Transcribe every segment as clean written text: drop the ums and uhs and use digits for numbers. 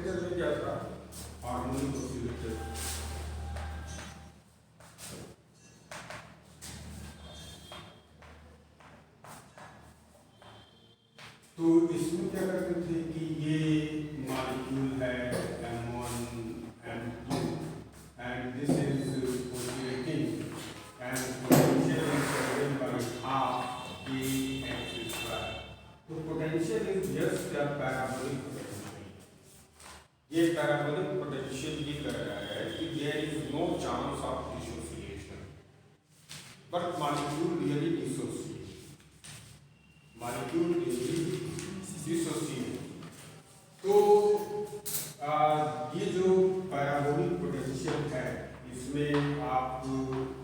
Oscillator में क्या था, हार्मोनिक ऑसिलेटर। तो इसमें क्या करते थे कि ये मॉलिक्यूल है M1 M2 and this is oscillating and potential is given by half kx square। तो potential is just a parabolic potential. ये पैराबोलिक पोटेंशियल ये कह रहा है कि there is no chance of dissociation but molecule really dissociate, molecule really dissociate. तो ये जो पैराबोलिक पोटेंशियल है इसमें आपको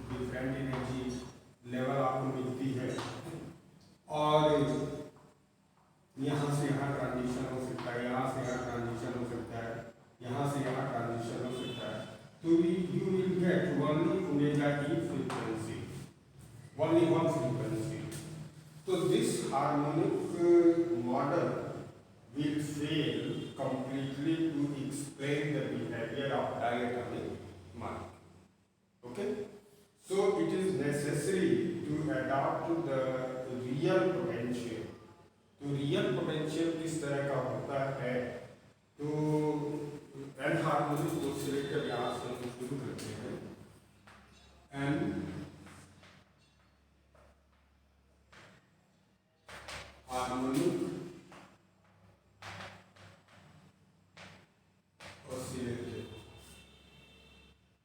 डिफरेंट एनर्जी लेवल आपको मिलती है और यहाँ से यहाँ ट्रांजिशन हो सकता है, यहाँ से यहाँ ट्रांजिशन हो सकता है, यहाँ से यहाँ ट्रांजिशन हो सकता है। तो you will get only omega e frequency, only one frequency. तो this harmonic model will fail completely to explain the behavior of diatomic molecule. Okay? So it is necessary to adopt the real potential. तो real potential किस तरह का होता है, तो enharmonic oscillator यहाँ से हम शुरू करते हैं। Anharmonic oscillator.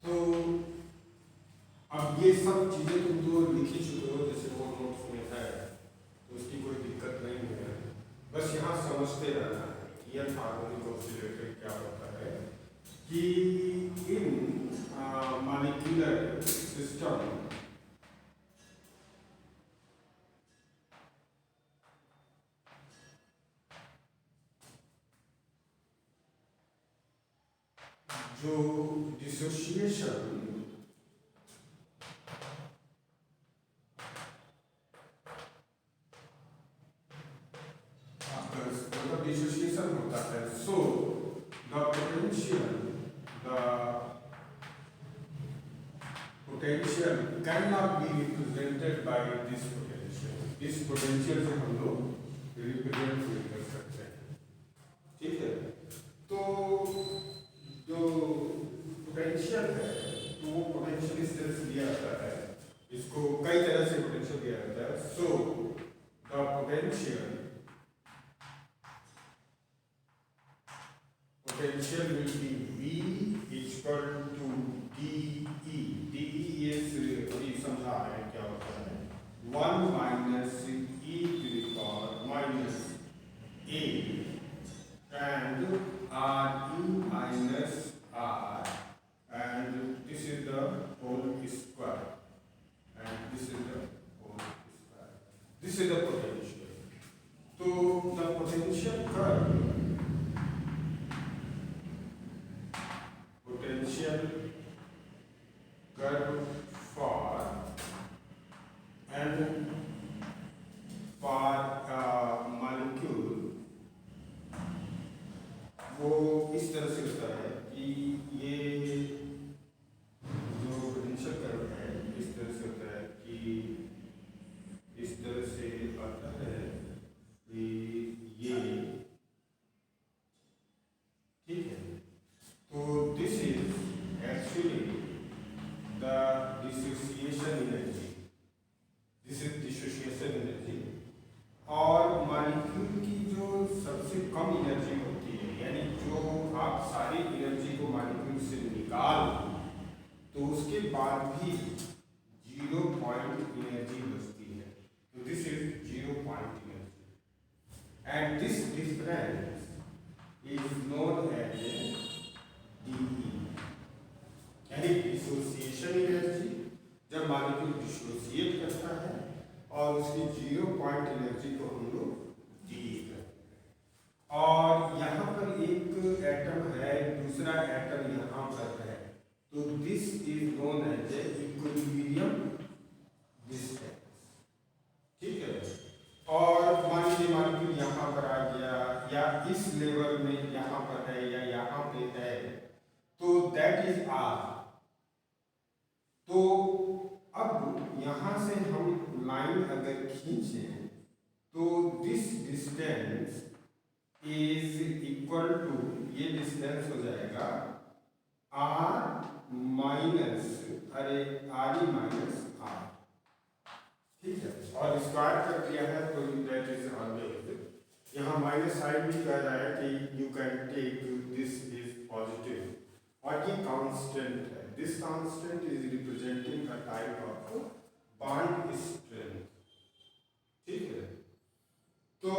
तो अब ये सब चीजें तुम जो लिख ही चुके हो, जैसे वो नोट्स में है, तो उसकी कोई दिक्कत नहीं है, बस यहाँ समझते रहना है कि यह हार्मोनिक ऑसिलेटर क्या होता है कि इन मॉलिक्यूलर सिस्टम जो डिसोसिएशन डिसोसिएशन होता है, so the potential can not be represented by this potential. इस पोटेंशियल से हम लोग रिप्रेजेंट नहीं कर सकते हैं, ठीक है। तो जो पोटेंशियल है तो वो पोटेंशियल इस तरह से दिया जाता है, इसको कई तरह से पोटेंशियल दिया जाता है। So the potential will be V equal to dE। dE अभी समझा है क्या होता है, 1 minus e to the power minus a and RE minus R, and this is the whole square, and this is the whole square. This is the potential. So the potential curve, for and for molecule वो इस तरह से होता है कि ये जो potential curve है इस तरह से होता है कि इस तरह से आता है कि ये, ठीक है। तो this is actually the dissociation energy, this is dissociation energy. और मॉलिक्यूल की जो सबसे कम एनर्जी होती है, यानी जो आप सारी एनर्जी को मॉलिक्यूल से निकाल तो उसके बाद भी 0 पॉइंट एनर्जी बचती है, तो this is 0 point energy and this difference is known as DE, यानी डिसोसिएशन एनर्जी। जब मॉलिक्यूल डिसोसिएट करता है और उसकी 0 पॉइंट एनर्जी को हम लोग डी करते हैं। और यहाँ पर एक एटम है, दूसरा एटम यहाँ पर है, तो this is known as equilibrium distance, ठीक है। और मान लीजिए मॉलिक्यूल यहाँ पर आ गया या इस लेवल में यहाँ पर है या यहाँ इज आर। तो अब यहां से हम लाइन अगर खींचें तो this distance is equal to, ये डिस्टेंस हो जाएगा आर माइनस, अरे आर ई माइनस आर, ठीक है। और स्क्वायर कर दिया है तो दैट इज ऑलवेज, यहाँ माइनस साइन भी कह रहा है कि you can take this is positive, और ये कांस्टेंट है। This constant is representing a type of bond strength, ठीक है। तो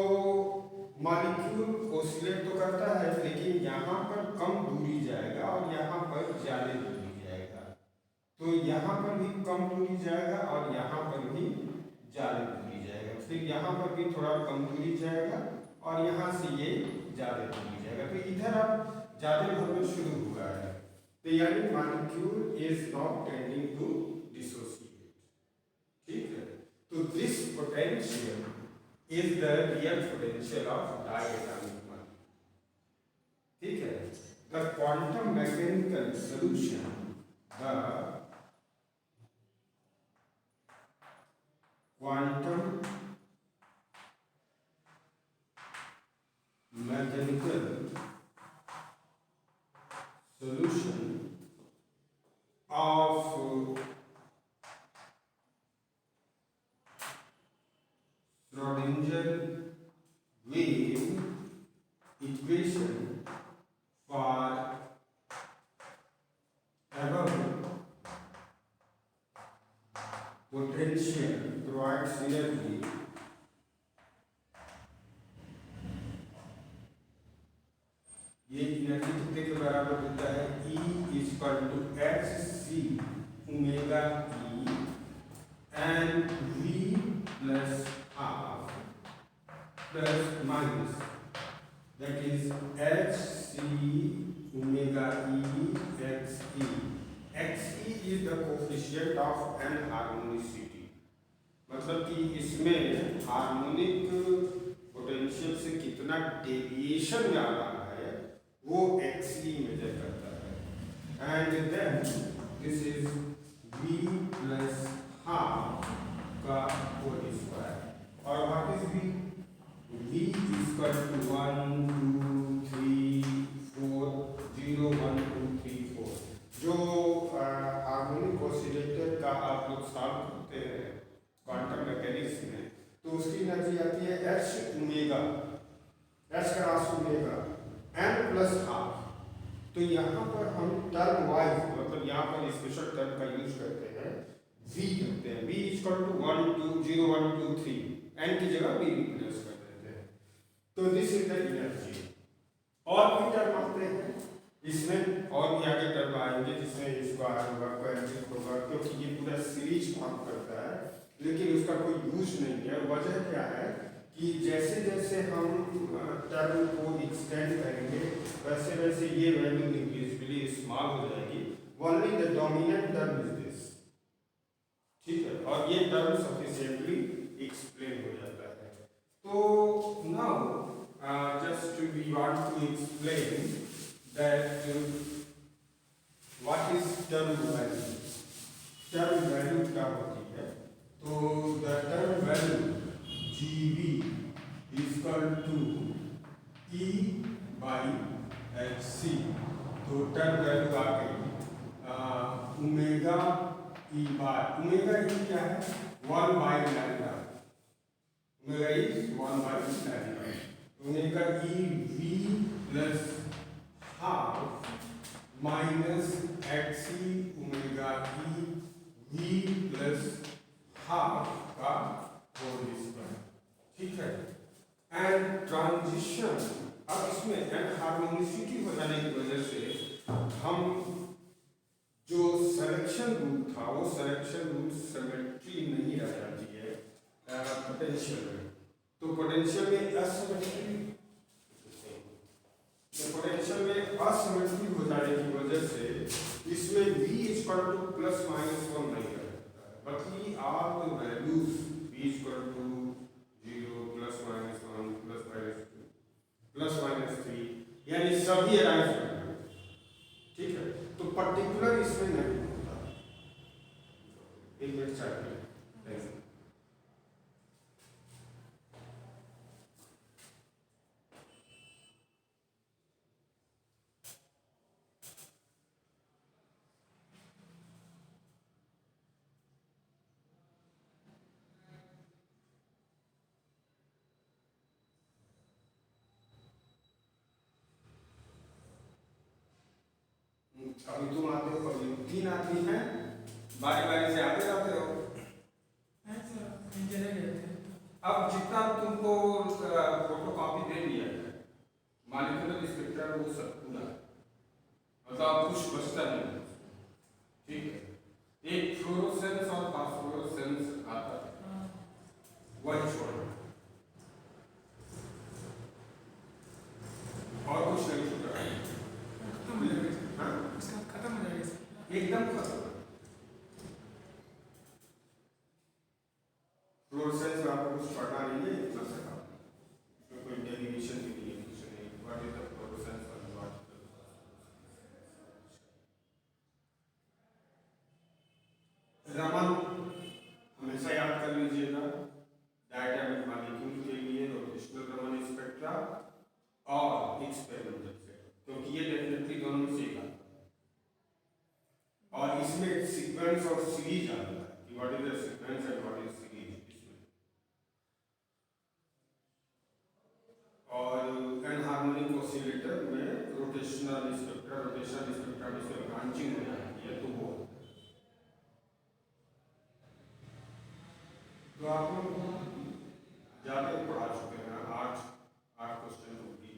मॉलिक्यूल ऑसिलेट तो करता है, लेकिन यहाँ पर कम दूरी जाएगा और यहाँ पर ज़्यादा दूरी जाएगा। तो यहाँ पर भी कम दूरी जाएगा और यहाँ पर भी ज़्यादा दूरी जाएगा, फिर यहाँ पर भी थोड़ा कम दूरी जाएगा और यहाँ से ये ज़्यादा दूरी जाएगा। तो इधर अब ज़्यादा भरना शुरू हुआ है, तो यानी molecule is not tending to dissociate, ठीक है। तो this potential is the real potential of diatomic molecule, ठीक है। The quantum mechanical solution, the quantum mechanical solution of Schrodinger wave equation for above potential provides energy ये energy कितने के बराबर होता है, E equal to H C omega E and V plus half plus minus, that is h c omega e x e. x e is the coefficient of anharmonicity, मतलब कि इसमें harmonic potential से कितना डेविएशन आ रहा है वो x e measure करता है। And then this is v plus half का होल स्क्वायर, और what is v? V equal to 1 2 3 4 0 1 2 3 4। जो हार्मोनिक ऑसिलेटर का आप लोग सॉल्व करते हैं क्वांटम मैकेनिक्स में, तो उसकी एनर्जी आती है h omega, h cross omega n plus half. तो यहाँ पर हम टर्म वाइज, मतलब यहाँ पर स्पेशल टर्म का यूज करते हैं, v करते हैं। v इक्वल टू 1 2 0 1 2 3, n की जगह v रिप्लेस कर देते हैं। तो दिस इज द एनर्जी। और भी टर्म आते हैं इसमें, और भी आगे टर्म आएंगे जिसमें स्क्वायर होगा, क्वाड्रेटिक होगा, क्योंकि ये पूरा सीरीज काम करता है, लेकिन उसका कोई यूज नहीं है। वजह क्या है कि जैसे जैसे हम टर्म को एक्सटेंड करेंगे वैसे वैसे ये वैल्यू निग्लिजिबली स्मॉल हो जाएगी। Only the dominant term is this, ठीक है, और ये टर्म सफिशिएंटली एक्सप्लेन हो जाता है। तो now just we want to explain that what is term value. term value क्या होती है? तो the term value GB is equal to E by HC। तो term value आ गई omega E bar. Omega E क्या है? 1 by lambda। Omega E 1 by lambda। Omega E V plus half minus X E omega E V plus half का whole square, ठीक है। And transition, अब इसमें एनहार्मोनिसिटी हो जाने की वजह से हम जो सिलेक्शन रूल था वो सिलेक्शन रूल सिमेट्री नहीं रह जाती है पोटेंशियल में। तो पोटेंशियल में असिमेट्री, पोटेंशियल में असिमेट्री हो जाने की वजह से इसमें v equal to plus minus 1 नहीं रहता है, बल्कि all the values v equal to 0 plus minus 1 plus minus 2 plus minus 3, यानी सभी अराइज हो, ठीक है। तो पर्टिकुलर पर्टिकुलर इसमें नहीं होता। एक मिनट चाहिए। अभी तुम आते हो, कभी 3 आदमी हैं, बारी बारी से आते जाते हो। अब जितना तुमको फोटो कॉपी दे दिया है, मॉलिक्यूलर स्पेक्ट्रा वो सब पूरा है, मतलब अब कुछ बचता नहीं। ठीक है, एक फ्लोरोसेंस और फास्फोरोसेंस आता है, वही छोड़ना, और कुछ नहीं छूटा है। खत्म हो जाएगा एकदम खत्म। फ्लोरोसेंस में आपको कुछ पढ़ना नहीं है, इतना से काम, इसमें कोई डेरिवेशन भी नहीं है, कुछ नहीं। व्हाट इज द फ्लोरोसेंस और व्हाट रमन हमेशा याद कर लीजिएगा, डायटोमिक मॉलिक्यूल के लिए रोटेशनल रमन स्पेक्ट्रा और एक्सपेरिमेंटल स्पेक्ट्रा, क्योंकि ये डेफिनेटली दोनों में से एक आता है। और इसमें सीक्वेंस और सीरीज आता है कि what is the sequence and what is series इसमें। और एनहार्मोनिक ऑसिलेटर में रोटेशनल स्पेक्ट्रा में से ब्रांचिंग हो जाती है, तो वो तो आप लोग ज़्यादा पढ़ा चुके हैं, 8 क्वेश्चन होगी।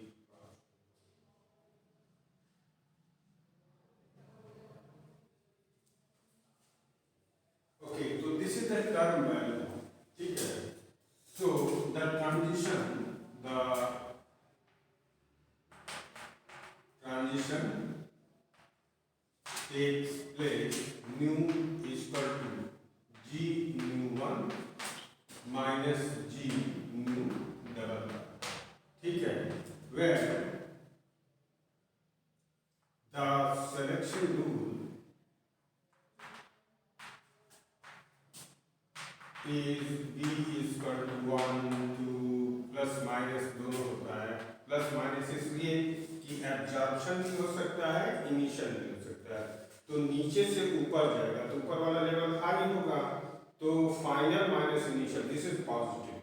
ओके, तो this is the term value, ठीक है। So the transition takes place nu is equal to g nu1 minus g nu double, ठीक है, where the selection rule is b is equal to 1 2 plus minus दोनों होता है। Plus minus इसलिए कि absorption भी हो सकता है, इमिशन भी हो सकता है। तो नीचे से ऊपर जाएगा तो ऊपर वाला लेवल हाई होगा, तो final minus initial, this is positive,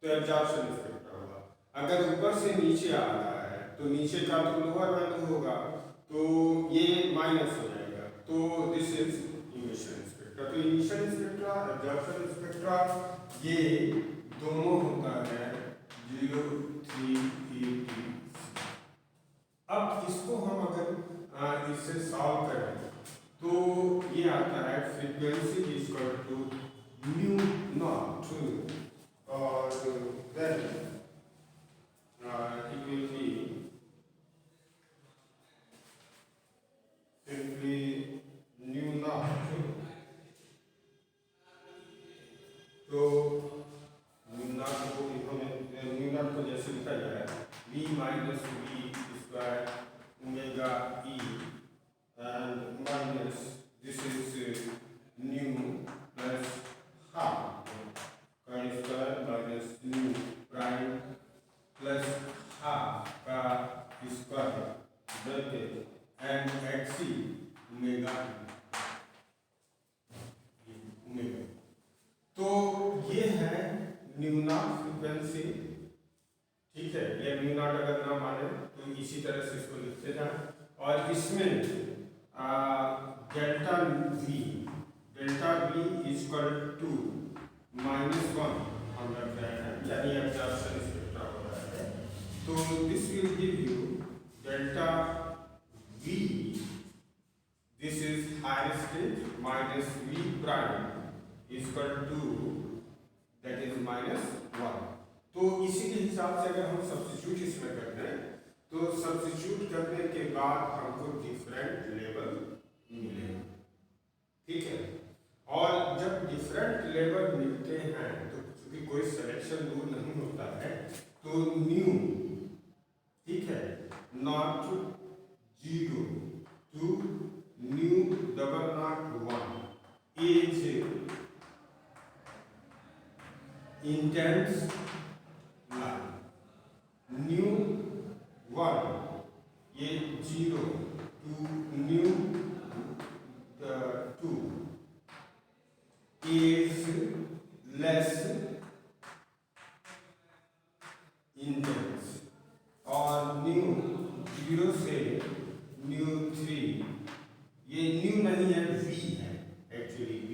तो एब्जॉर्प्शन स्पेक्ट्रा होगा। अगर ऊपर से नीचे आ रहा है तो नीचे का तो लोअर वैल्यू होगा, तो ये माइनस हो जाएगा, तो दिस इज इमिशन स्पेक्ट्रा। तो इमिशन स्पेक्ट्रा, एब्जॉर्प्शन स्पेक्ट्रा, ये दोनों होता है 0 3 8 3। अब इसको हम अगर इससे सॉल्व करें तो ये आता है frequency is equal to mu not और then it will be simply nu not, तो न्यू नॉट को न्यू नॉट को जैसे लिखा जाए v minus v square omega e and minus this is nu plus half का square minus nu prime plus half का square बल्कि and xc omega omega. तो ये है न्यू नॉट फ्रीक्वेंसी, ठीक है। ये न्यू नॉट अगर ना माने तो इसी तरह से इसको लिखते जाए, और इसमें delta v is equal to -1 हम रख रहे हैं, यानी एब्जॉर्प्शन स्पेक्ट्रा हो रहा है। तो this will give you delta v, this is higher stage, minus v prime is equal to that is -1। तो इसी के हिसाब से अगर हम सब्स्टिट्यूट इसमें करते हैं तो सब्स्टिट्यूट करने के बाद हमको डिफरेंट लेवल मिलेगा, ठीक है। और जब डिफरेंट लेवल मिलते हैं तो क्योंकि कोई सिलेक्शन रूल नहीं होता है, तो न्यू, ठीक है, नॉट 0 टू न्यू ये 0 to nu 2 is less intense, और न्यू 0 से न्यू 3, ये न्यू नहीं है, v है एक्चुअली, v,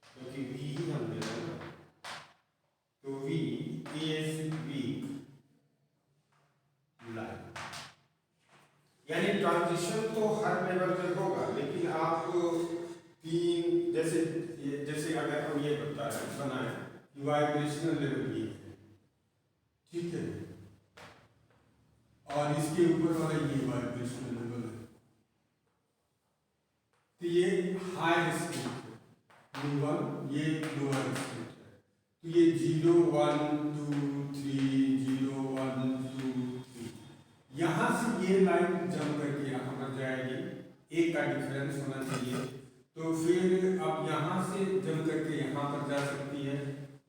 क्योंकि v ही हम ले रहे हैं ना, तो v is weak लाइन। यानी ट्रांजिशन तो हर लेवल पे होगा, लेकिन आप तीन जैसे अगर हम ये बनाए वाइब्रेशनल लेवल ये है, ठीक है, और इसके ऊपर वाला ये वाइब्रेशनल लेवल है, तो ये हाई स्टेट है, न्यू 1, ये लोअर स्टेट है, तो ये 0 1 2 3 0 1 2 3, यहाँ से ये लाइन जंप करके यहाँ पर जाएगी, एक का डिफरेंस होना चाहिए, तो फिर अब यहाँ से जंप करके यहाँ पर जा सकती है,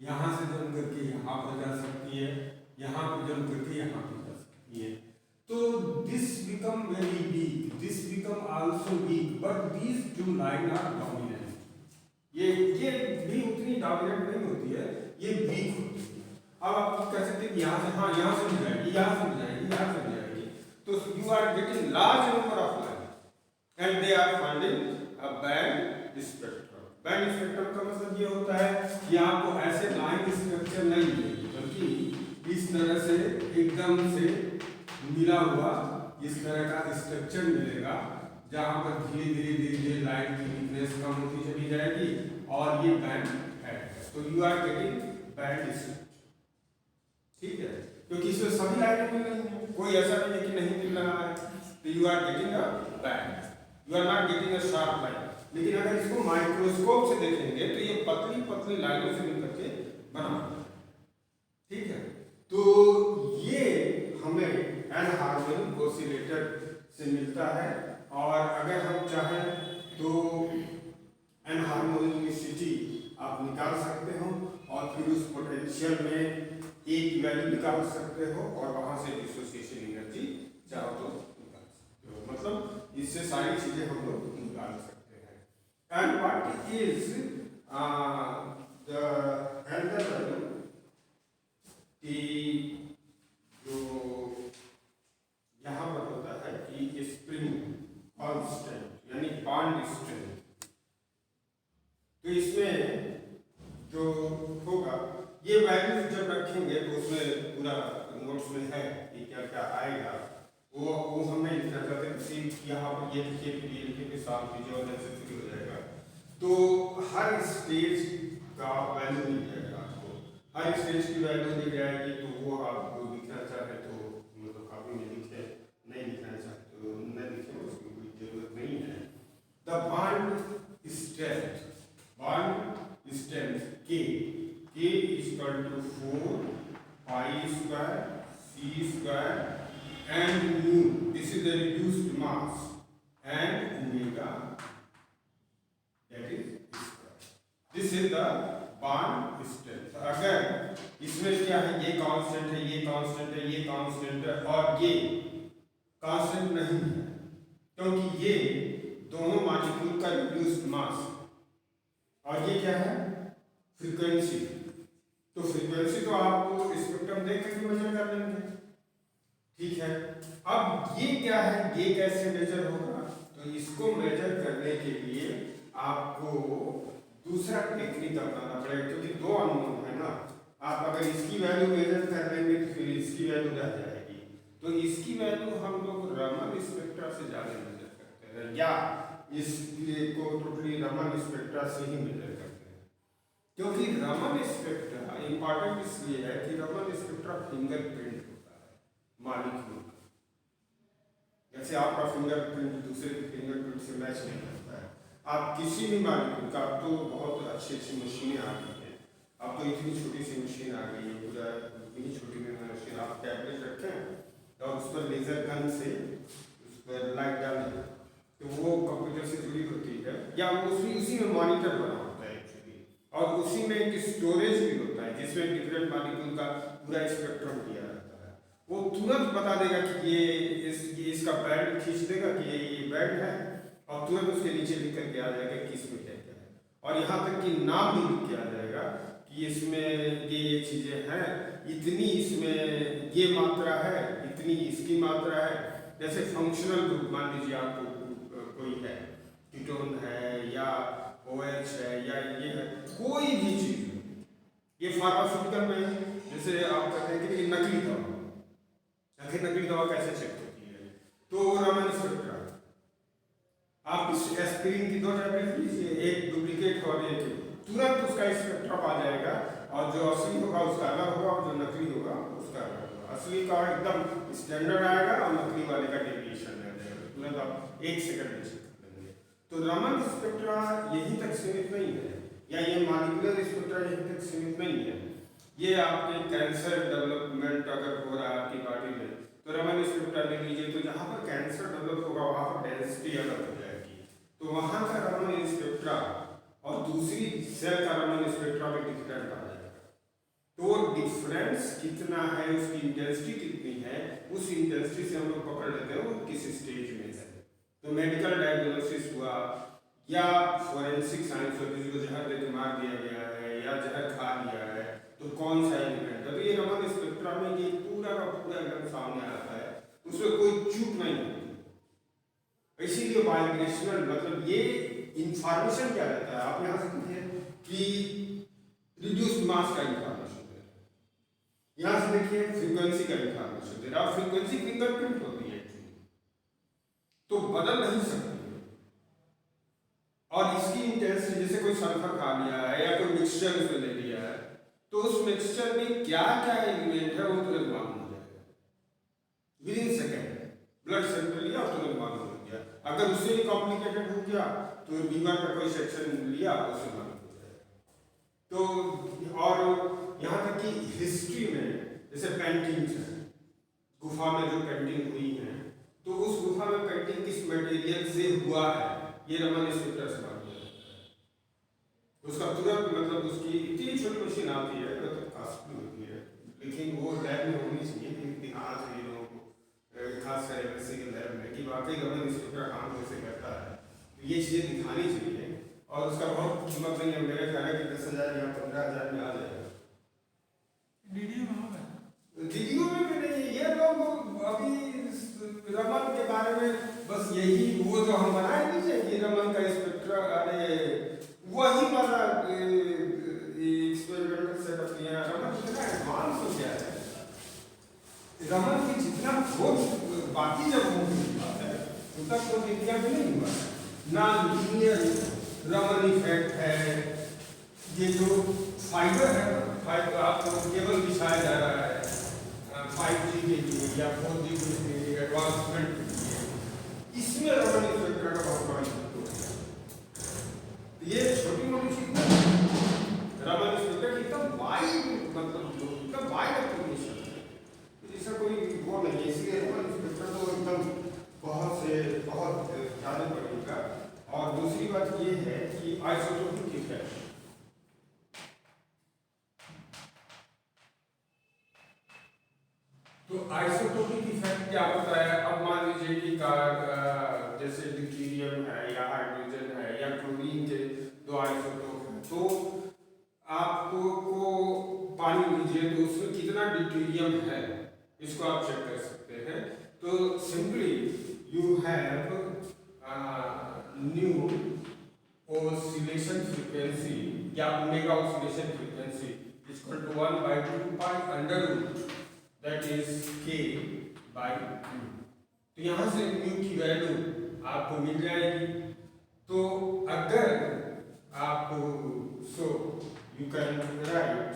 यहाँ से जंप करके यहाँ पर जा सकती है, यहाँ पर जंप करके यहाँ पर जा सकती है, तो this become very weak, this become also weak, but these two line are dominant. ये भी उतनी डोमिनेंट नहीं होती है, ये वीक होती है। अब आप कह सकते हैं यहाँ से, हाँ यहाँ से मिल जाएगी, यहाँ से मिल जाएगी, यहाँ से मिल जाएगी, तो you are getting large number of line and they are finding a band spectrum. Band spectrum का मतलब ये होता है कि आपको ऐसे लाइन स्ट्रक्चर नहीं मिलेगी, बल्कि इस तरह से एकदम से मिला हुआ इस तरह का स्ट्रक्चर मिलेगा, जहां पर धीरे धीरे लाइन की थिकनेस कम होती चली जाएगी और ये बैंड है, तो you are getting band structure, ठीक है, क्योंकि इसमें सभी लाइनें मिल रही हैं, कोई ऐसा नहीं है कि नहीं मिल रहा है, तो you are getting a band, you are not getting a sharp line. लेकिन अगर इसको माइक्रोस्कोप से देखेंगे तो ये पतली पतली लाइनों से मिलकर के बना है, ठीक है, तो ये हमें एनहार्मोनिक ऑसिलेटर से मिलता है, और अगर हम चाहें तो एनहार्मोनिसिटी आप निकाल सकते हो, और फिर उस पोटेंशियल में एक वैल्यू निकाल सकते हो, और वहां से डिसोसिएशन एनर्जी चाहो तो निकाल सकते हो, मतलब इससे सारी चीजें हम लोग निकाल सकते हैं। And what is the angle value की जो यहाँ पर होता है कि स्प्रिंग कांस्टेंट यानी बॉन्ड स्ट्रेंथ, तो इसमें जो होगा ये वैल्यूज जब रखेंगे तो उसमें पूरा नोट्स में है कि क्या क्या आएगा, वो हमें लिखना चाहते हैं, यहाँ पर ये लिखे के साथ कीजिए और ऐसे फ्री हो जाएगा, तो हर स्टेज का वैल्यू मिल जाएगा आपको, हर स्टेज की वैल्यू मिल जाएगी, तो वो आप लिखना चाहे तो मतलब काफी में लिखे, नहीं लिखना चाहते तो न लिखे, उसकी कोई जरूरत नहीं है। The bond strength K is equal to 4 pi square C square and mu, this is the reduced mass, and omega, that is square, this is the bond strength। अगर इसमें क्या है, ये कांस्टेंट है, ये कांस्टेंट है, ये कांस्टेंट है, और ये कांस्टेंट नहीं है, क्योंकि ये दोनों मॉलिक्यूल का रिड्यूस्ड मास, और ये क्या है, फ्रीक्वेंसी, तो फ्रीक्वेंसी तो आपको स्पेक्ट्रम देख करके मेजर कर लेंगे, ठीक है। अब ये क्या है, ये कैसे मेजर होगा, तो इसको मेजर करने के लिए आपको दूसरा टेक्निक अपनाना पड़ेगा, क्योंकि दो अननोन है ना, आप अगर इसकी वैल्यू मेजर कर लेंगे तो फिर इसकी वैल्यू रह जाएगी, तो इसकी वैल्यू हम लोग रमन स्पेक्ट्रा से ज्यादा मेजर करते हैं, या इसको टोटली रमन स्पेक्ट्रा से ही मेजर करते हैं, क्योंकि रमन स्पेक्ट्रा इंपॉर्टेंट इसलिए है कि रमन स्पेक्ट्रा फिंगरप्रिंट होता है मॉलिक्यूल का, जैसे आपका फिंगरप्रिंट दूसरे फिंगरप्रिंट से मैच नहीं करता है, आप किसी भी मॉलिक्यूल का, अब तो बहुत अच्छी अच्छी मशीनें आ गई हैं, अब तो इतनी छोटी सी मशीन आ गई है, पूरा इतनी छोटी मशीन, आप टैबलेट रखें और उस पर लेजर गन से उस पर लाइट डालें, तो वो कंप्यूटर से जुड़ी होती है, या उसी में मॉनिटर बना होता है एक्चुअली, और उसी में एक स्टोरेज भी होता है जिसमें डिफरेंट मॉलिक्यूल का पूरा स्पेक्ट्रम दिया रहता है, वो तुरंत बता देगा कि ये इसका बैंड खींच देगा कि ये बैंड है, और तुरंत उसके नीचे लिख करके आ जाएगा कि इसमें क्या क्या है, और यहाँ तक कि नाम भी लिख के आ जाएगा कि इसमें ये चीज़ें हैं, इतनी इसमें ये मात्रा है, इतनी इसकी मात्रा है। जैसे फंक्शनल ग्रुप मान लीजिए आपको कोई है, कीटोन है या OH है या ये है, कोई भी चीज़, ये फार्मास्यूटिकल में जैसे आप कहते हैं कि नकली दवा, आखिर नकली दवा कैसे चेक होती है, तो रामन स्पेक्ट्रा, आप इस एस्पिरिन की 2 टैबलेट लीजिए, एक डुप्लीकेट और एक, तुरंत उसका स्पेक्ट्रम आ जाएगा, और जो असली होगा उसका अलग होगा और जो नकली होगा उसका अलग होगा। असली का एकदम स्टैंडर्ड आएगा और नकली वाले का डेविएशन आ जाएगा, तुरंत आप 1 सेकंड में चेक कर लेंगे। तो रामन स्पेक्ट्रा यहीं तक सीमित नहीं है, या ये मॉलिक्यूलर स्पेक्ट्रा यहीं तक सीमित नहीं है। ये आपके कैंसर डेवलपमेंट अगर हो रहा है आपकी बॉडी में, तो रामन स्पेक्ट्रा ले लीजिए, तो जहाँ पर कैंसर डेवलप होगा वहाँ पर डेंसिटी अलग हो जाएगी, तो वहाँ का रामन स्पेक्ट्रा और दूसरी सेल का रामन स्पेक्ट्रा में डिफरेंट आ जाएगा। तो डिफरेंस कितना है, उसकी इंटेंसिटी कितनी है, उस इंटेंसिटी से हम लोग पकड़ लेते हैं वो किस स्टेज में है। तो मेडिकल डायग्नोसिस हुआ या फोरेंसिक साइंस हो, किसी को जहर देकर मार दिया गया है या जहर खा लिया है, तो कौन सा एलिमेंट है, तो ये रामन स्पेक्ट्रा में ये पूरा का पूरा एकदम सामने आता है, उसमें कोई चूक नहीं होती। इसीलिए वाइब्रेशनल मतलब ये इंफॉर्मेशन क्या रहता है, आप यहाँ से देखिए कि रिड्यूस्ड मास का इंफॉर्मेशन दे रहा है, यहाँ से देखिए फ्रीक्वेंसी का इंफॉर्मेशन दे रहा है, फ्रीक्वेंसी फिंगरप्रिंट होती है तो बदल नहीं सकती, और इसकी इंटेंसिटी, जैसे कोई सल्फर खा लिया है या कोई मिक्सचर उसमें ले लिया है, तो उस मिक्सचर में क्या क्या एलिमेंट है वो तुरंत मालूम हो जाएगा, विदिन सेकेंड ब्लड सैंपल लिया और तुरंत मालूम हो गया। अगर उससे भी कॉम्प्लिकेटेड हो गया तो लीवर का कोई सेक्शन लिया उससे मालूम हो जाएगा। तो और यहाँ तक कि हिस्ट्री में जैसे पेंटिंग्स हैं, गुफा में जो पेंटिंग हुई है, तो उस गुफा में पेंटिंग किस मटेरियल से हुआ है, ये रामन स्पेक्ट्रा से मालूम है। उसका तुरंत मतलब उसकी इतनी छोटी मशीन आती है, मतलब कॉस्टली होती है, लेकिन वो लैब में होनी चाहिए, दिखाना चाहिए लोगों को, खास कर एमएससी के लैब में, कि वाकई रामन स्पेक्ट्रा काम कैसे करता है, तो ये चीज़ें दिखानी चाहिए। और उसका बहुत कीमत नहीं है, मेरे ख्याल है कि 10,000 या 15,000 में आ जाएगा। वीडियो में भी नहीं, ये लोग अभी रमन के बारे में बस यही, वो जो हम बनाए नीचे कि रमन का स्पेक्ट्रा, अरे वही वाला एक्सपेरिमेंटल सेटअप किया। रमन कितना एडवांस हो गया है, रमन की जितना खोज बाकी जब होगी उतना खोज इंडिया में नहीं हुआ ना। लीनियर रमन इफेक्ट है, ये जो फाइबर है, फाइबर आपको केबल बिछाया जा रहा है 5G के लिए या 4G के लिए एडवांसमेंट के लिए, इसमें रमन स्पेक्ट्रा का बहुत बड़ा महत्व है। ये छोटी मोटी चीज नहीं, रमन स्पेक्ट्रा की एकदम वाइड मतलब एकदम वाइड एप्लीकेशन है, ऐसा कोई वो नहीं है। इसलिए रमन स्पेक्ट्रा तो एकदम बहुत से बहुत ज़्यादा पड़ेगा। और दूसरी बात ये है कि आइसोटोपिक इफेक्ट, तो आइसोटोपिक इफेक्ट क्या होता है। अब मान लीजिए कि जैसे ड्यूटेरियम है या हाइड्रोजन है या क्लोरीन के 2 आइसोटोप हैं, तो आपको पानी लीजिए तो उसमें कितना ड्यूटेरियम है इसको आप चेक कर सकते हैं। तो simply you have nu oscillation frequency या omega oscillation frequency equal to 1/2 pi under root that is k by u। तो यहाँ से म्यू की वैल्यू आपको मिल जाएगी। तो अगर आप so you can write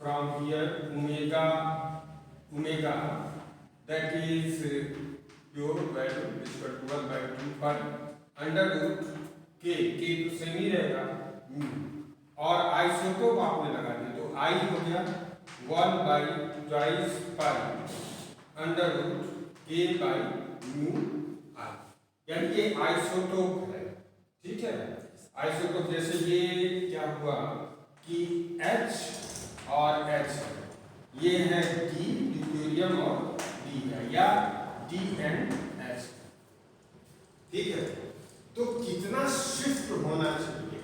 from here omega that is your value equal to 1/2 pi under root k तो सेम ही रहेगा म्यू, और आइसोटोप आपने लगा दिया तो I हो गया 1/2 pi under root k by mu I, यानी ये आइसोटोप है। ठीक है, आइसोटोप जैसे ये क्या हुआ कि H और H ये है D मीडियम और डी है, या डी एंड एच। ठीक है, तो कितना शिफ्ट होना चाहिए,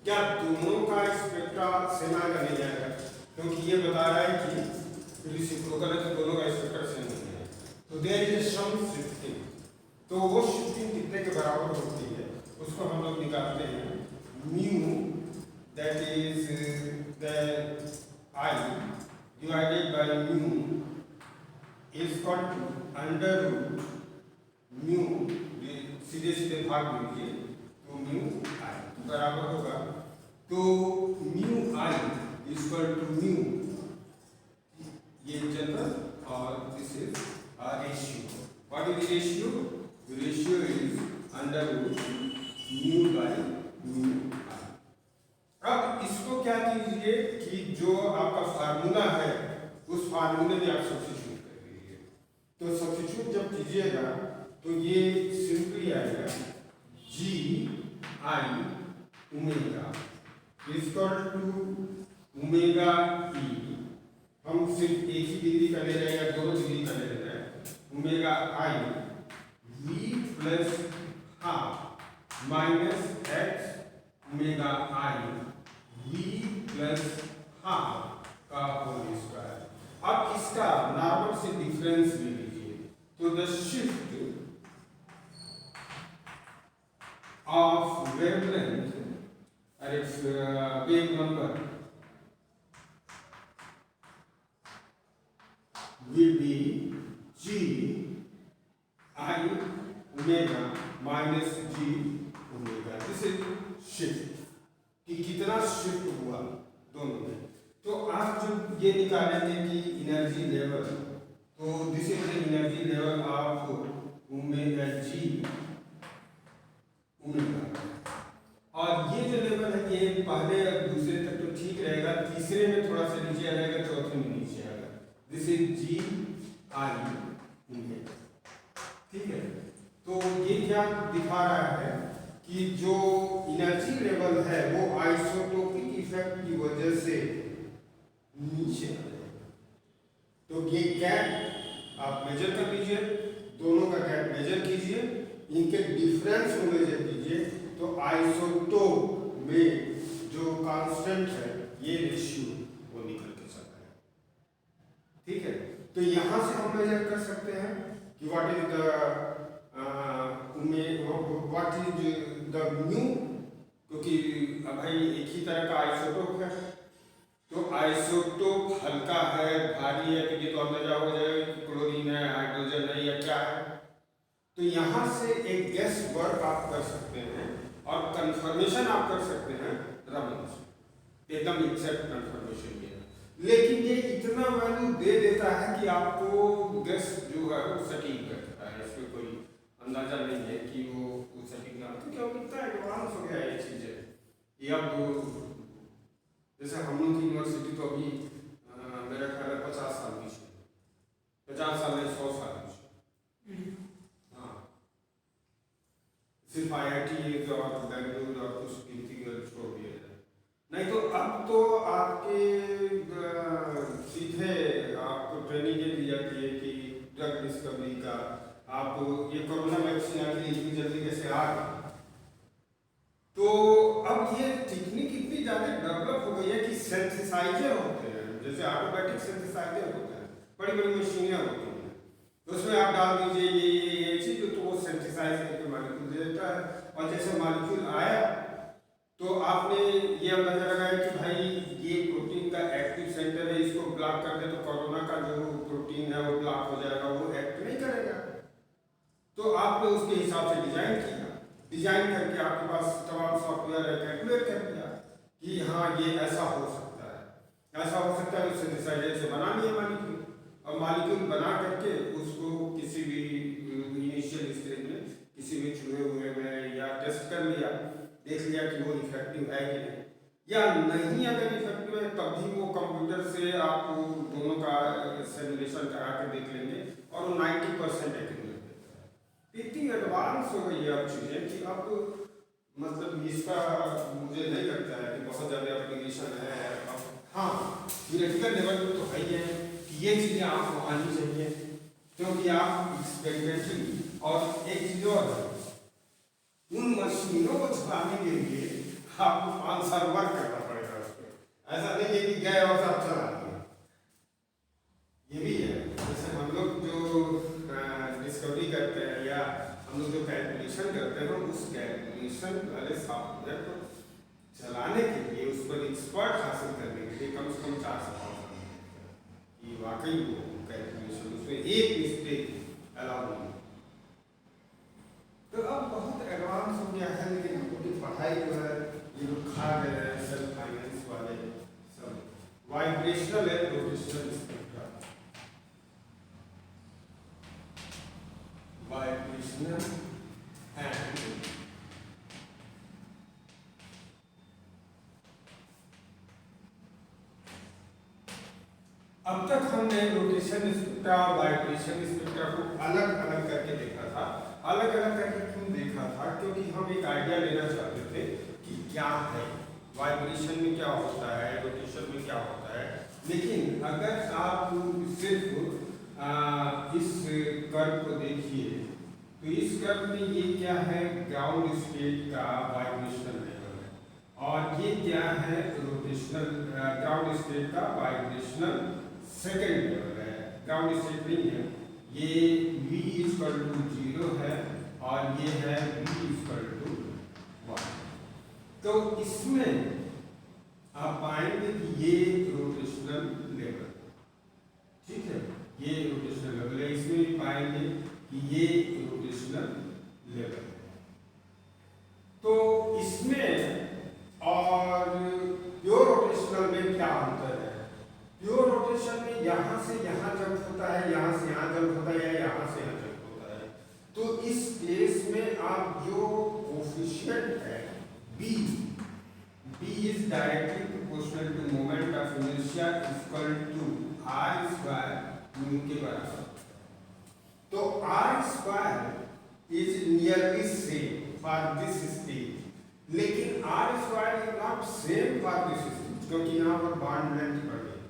क्या दोनों का स्पेक्ट्रा सेम आएगा? नहीं जाएगा, क्योंकि ये बता रहा है कि रेसिप्रोकल है तो दोनों का स्पेक्ट्रा सेम नहीं है। तो देयर इज सम शिफ्टिंग, तो वो शिफ्टिंग कितने के बराबर होती है उसको हम लोग निकालते हैं। Mu that is the I divided by mu is equal to under root mu, सीधे सीधे भाग दीजिए तो म्यू आई बराबर होगा, तो mu I is equal to mu, ये जनरल, और this is ratio. What is ratio? Ratio is under root mu by mu I. अब इसको क्या कीजिए कि जो आपका फार्मूला है उस फार्मूले में आप सब्स्टिट्यूट कर दीजिए। तो सब्स्टिट्यूट जब कीजिएगा तो ये सिंपली आएगा जी I omega equal to omega ई, हम सिर्फ एक ही डिग्री का ले रहे हैं या दोनों डिग्री का ले रहे हैं, omega I V plus half minus X omega I V plus half का होल स्क्वायर। अब इसका नॉर्मल से डिफरेंस ले लीजिए, तो the shift of wavelength or its wave number will be g I omega minus g omega. This is shift, कि कितना shift हुआ दोनों में। तो आप जब ये निकालेंगे कि एनर्जी लेवल, तो this is the energy level of omega G omega, और ये जो लेवल है ये पहले और दूसरे तक तो ठीक रहेगा, तीसरे में थोड़ा सा नीचे आ जाएगा, चौथे में नीचे आएगा। This is G I omega. ठीक है, तो ये क्या दिखा रहा है कि जो एनर्जी लेवल है वो आइसोटोपिक इफेक्ट की वजह से नीचे आ जाएगा। तो ये गैप आप मेजर कर लीजिए, दोनों का गैप मेजर कीजिए, इनके डिफरेंस को मेजर कीजिए, तो आइसोटोप में जो कांस्टेंट है ये रेशियो वो निकल के सकता है। ठीक है, तो यहां से हम मेजर कर सकते हैं कि व्हाट इज द म्यू, क्योंकि भाई एक ही तरह का आइसोटोप है, तो आइसोटोप हल्का है भारी है, तो ये तो अंदाजा हो जाएगा कि क्लोरीन है, हाइड्रोजन है या क्या है। तो यहाँ से एक गेस वर्क आप कर सकते हैं और कंफर्मेशन आप कर सकते हैं रमन से, एकदम एग्जैक्ट कंफर्मेशन ये है। लेकिन ये इतना वैल्यू दे देता है कि आपको गेस जो है वो सटीक करता है, इसमें कोई अंदाजा नहीं है कि वो सटीक ना, तो क्या कितना एडवांस हो गया ये चीज़ें। ये अब जैसे हम लोग की यूनिवर्सिटी तो अभी मेरा ख्याल है 50 साल की, 50 साल में 100 साल की, सिर्फ IIT और बेंगलुरु और कुछ गिनती छोड़ दिया जाए, नहीं तो अब तो आपके सीधे आपको ट्रेनिंग ये दी जाती है कि ड्रग डिस्कवरी का, आप ये कोरोना वैक्सीन आ गई इतनी जल्दी कैसे आ गई, तो अब ये टेक्निक इतनी ज़्यादा डेवलप हो गई है कि सिंथेसाइजर होते हैं, जैसे ऑटोमेटिक सिंथेसाइजर होते हैं, बड़ी बड़ी मशीनें होती हैं, तो उसमें आप डाल दीजिए ये चीज़, तो वो सिंथेसाइज करके मॉलिक्यूल दे देता है। और जैसे मॉलिक्यूल आया तो आपने ये अंदाजा लगाया कि भाई ये प्रोटीन का एक्टिव सेंटर है, इसको ब्लॉक कर दे तो कोरोना का जो प्रोटीन है वो ब्लॉक हो जाएगा, वो एक्ट नहीं करेगा। तो आपने उसके हिसाब से डिजाइन किया, डिजाइन करके आपके पास तमाम सॉफ्टवेयर है, कैलकुलेट कर दिया कि हाँ ये ऐसा हो सकता है, ऐसा हो सकता है, तो सिंथेसाइजर से बना लिया मॉलिक्यूल, और मॉलिक्यूल बना करके उसको किसी भी इनिशियल स्टेज में किसी भी चूहे हुए में या टेस्ट कर लिया, देख लिया कि वो इफेक्टिव है कि नहीं, या नहीं अगर इफेक्टिव है तब भी वो कंप्यूटर से आप दोनों का सिमुलेशन करा कर देख लेंगे और वो 90% एक्यूरेट देता है। इतनी एडवांस हो गई है अब चीज़ें कि अब मतलब इसका मुझे नहीं लगता है कि बहुत ज़्यादा एप्लीकेशन है। अब हाँ, थियोरेटिकल लेवल पर तो है ही है कि ये चीजें आपको आनी चाहिए, क्योंकि आप एक्सपेरिमेंटली, और एक चीज और है, उन मशीनों को चलाने के लिए आपको 5 साल वर्क करना पड़ेगा उस पर। ऐसा नहीं है कि गए और सब चला दिया। ये भी है, जैसे हम लोग जो डिस्कवरी करते हैं या हम लोग जो कैलकुलेशन करते हैं, उस कैलकुलेशन वाले सॉफ्टवेयर को चलाने के लिए, उस पर एक्सपर्ट हासिल करने के लिए कम से कम 4 से 5 साल कि वाकई वो कैलकुलेशन उसमें एक मिस्टेक अलाउ नहीं। तो अब बहुत एडवांस हो गया है, लेकिन हम लोग की पढ़ाई जो है ये लोग खा गए हैं, सेल्फ फाइनेंस वाले सब। Vibrational and rotational spectra, vibrational and अब तक हमने रोटेशन स्पेक्ट्रा और वाइब्रेशन स्पेक्ट्रा को अलग अलग करके देखा था। अलग अलग करके क्यों देखा था? क्योंकि हम एक आइडिया लेना चाहते थे कि क्या है वाइब्रेशन में, क्या होता है रोटेशन में, क्या होता है। लेकिन अगर आप सिर्फ इस कर्व को देखिए, तो इस कर्व में ये क्या है, ग्राउंड स्टेट का वाइब्रेशनल लेवल है, और ये क्या है, रोटेशनल ग्राउंड स्टेट का वाइब्रेशनल सेकेंड लेवल है। ग्राउंड स्टेट नहीं है, ये v इक्वल टू 0 है और ये है v इक्वल टू 1। तो इसमें आप पाएंगे कि ये रोटेशनल लेवल, ठीक है, ये रोटेशनल लेवल है। इसमें भी पाएंगे कि ये रोटेशनल लेवल है। तो इसमें और प्योर रोटेशनल में क्या अंतर है? प्योर रोटेशन में यहाँ से यहाँ जंप होता है, यहाँ से यहाँ जंप होता है, या यहाँ से यहाँ जंप होता है। तो इस केस में आप जो कोफिशिएंट है b is directly proportional to moment of inertia equal to r square mu के बराबर। तो r square is nearly same for this stage, लेकिन r square is not same for this stage, क्योंकि यहाँ पर बॉन्ड लेंथ बढ़ गई,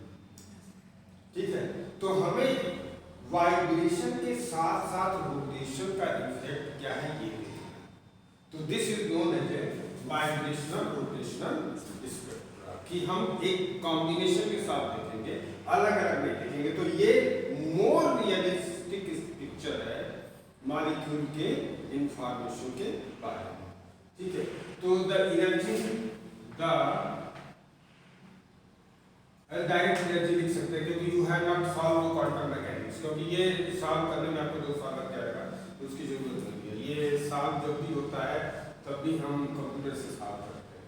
ठीक है। तो हमें वाइब्रेशन के साथ साथ रोटेशन का इफेक्ट क्या है ये देखना। तो this is known as a vibrational rotational spectra, कि हम एक कॉम्बिनेशन के साथ देखेंगे, अलग अलग नहीं देखेंगे। तो ये मोर रियलिस्टिक पिक्चर है मॉलिक्यूल के इंफॉर्मेशन के बारे में, ठीक है। तो the energy, the direct energy लिख सकते हैं, क्योंकि you have not solve quantum mechanics, क्योंकि ये सॉल्व करने में आपको 2 साल लग जाएगा, उसकी जरूरत नहीं है। ये सॉल्व जब भी होता है तब भी हम कंप्यूटर से सॉल्व करते हैं,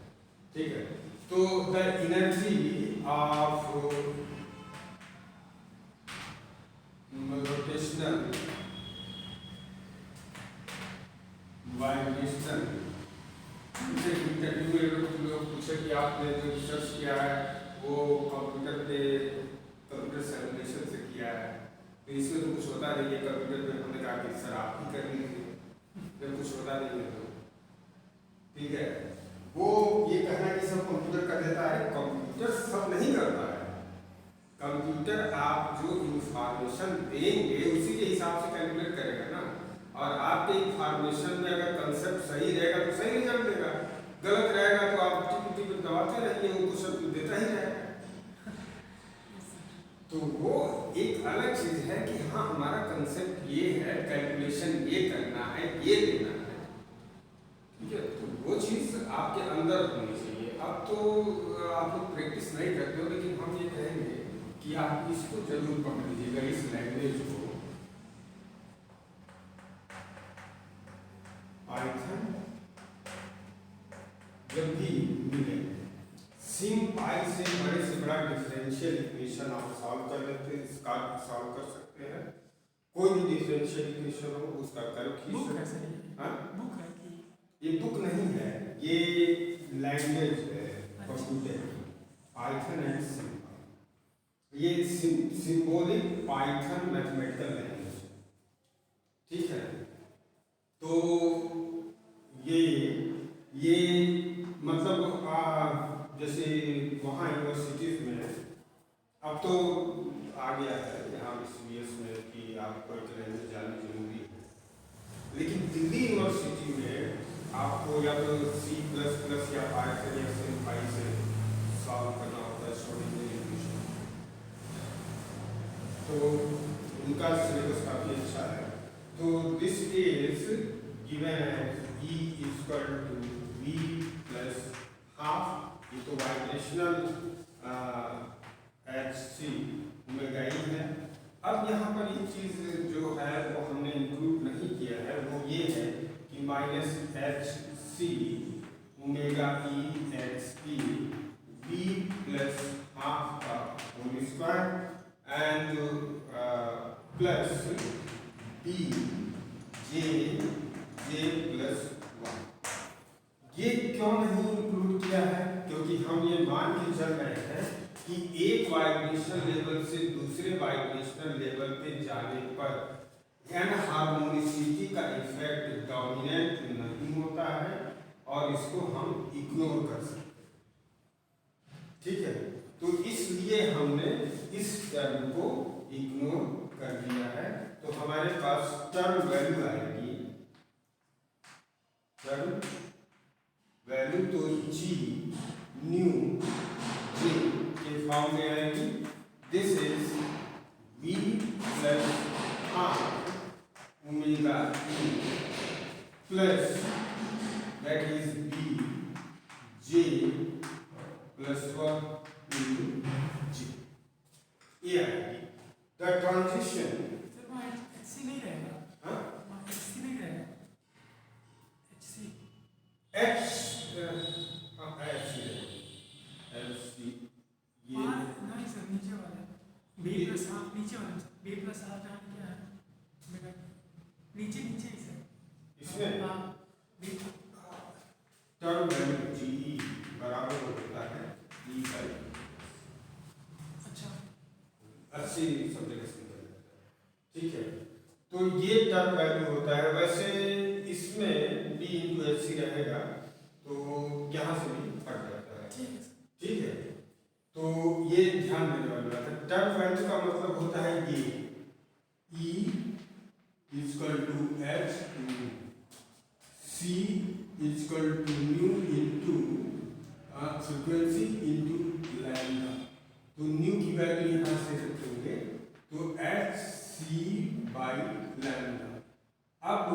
ठीक है। तो the energy of rotational vibrational, interview में लोग पूछे कि आपने जो रिसर्च किया है वो कंप्यूटर पे, कंप्यूटर सिमुलेशन से किया है, तो इसमें तो कुछ होता नहीं है कंप्यूटर पे। हमने कहा कि सर आप ही कर लीजिए, जब कुछ होता नहीं है तो, ठीक है। वो ये कहना कि सब कंप्यूटर कर देता है, कंप्यूटर सब नहीं करता है। कंप्यूटर आप जो इंफॉर्मेशन देंगे उसी के हिसाब से कैलकुलेट करेगा ना, और आपके इंफॉर्मेशन में अगर कंसेप्ट सही रहेगा तो सही रिजल्ट देगा, गलत रहेगा तो आप टिप टिप दबाते रहेंगे, वो क्वेश्चन तो देता ही रहेगा। तो वो एक अलग चीज है कि हाँ हमारा कंसेप्ट ये है, कैलकुलेशन ये करना है, ये देना है, ठीक है। तो वो चीज आपके अंदर होनी चाहिए। अब तो आप लोग प्रैक्टिस नहीं करते हो, लेकिन हम ये कहेंगे कि आप इसको जरूर पढ़ लीजिएगा, इस लैंग्वेज को। पाइथन जब भी मिले, सिम पाई से बड़े से बड़ा डिफरेंशियल इक्वेशन आप सॉल्व कर लेते हैं, इसका सॉल्व कर सकते हैं। कोई भी डिफरेंशियल इक्वेशन हो उसका कर्व खींच सकते हैं। हाँ, बुक है कि ये बुक नहीं है, ये लैंग्वेज है कंप्यूटर की, पाइथन एंड सिम। ये सिंबॉलिक पाइथन मैथमेटिकल लैंग्वेज, ठीक है। तो ये मतलब जैसे वहाँ यूनिवर्सिटीज में अब तो आ गया है given as E is equal to V plus half, ये तो वाइब्रेशनल एच सी ओमेगा ई है। अब यहाँ पर एक चीज़ जो है वो हमने इंक्लूड नहीं किया है, वो ये है कि minus H C omega e x P B plus half का whole square and plus B J J plus one. ये क्यों नहीं इंक्लूड किया है? क्योंकि हम ये मान के चल रहे हैं कि एक वाइब्रेशन लेवल से दूसरे वाइब्रेशनल लेवल पे जाने पर एनहार्मोनिसिटी का इफेक्ट डोमिनेंट नहीं होता है और इसको हम इग्नोर कर सकते हैं। ठीक है, तो इसलिए हमने इस टर्म को इग्नोर कर दिया है। तो हमारे पास टर्म वैल्यू आएगी, टर्म वैल्यू तो जी न्यू जे के फॉर्म में आएगी। This is v plus half omega e plus that is B J plus one into G, ये आएगी। द ट्रांजिशन नहीं रहेगा, हाँ HC नहीं रहेगा, HC एच ये नहीं सर, नीचे वाला बी प्लस हाफ, नीचे वाला बी प्लस हाफ जहाँ क्या है मेरा नीचे नीचे ही सर इसमें हाँ बी टर्म वैल्यू जी बराबर होता है ई बाई अच्छा 80 सब जगह से निकल जाता है। ठीक है, तो ये टर्म वैल्यू होता है। वैसे इसमें डी इंटू एच सी रहेगा तो यहाँ से भी फट जाता है। ठीक है। ठीक है, तो ये ध्यान देने वाली बात है। टर्म वैल्यू का मतलब होता है ये E equal to H C equal to nu into frequency into lambda. तो न्यू की वैल्यू यहाँ से रखेंगे तो एच सी बाई लैम्डा। अब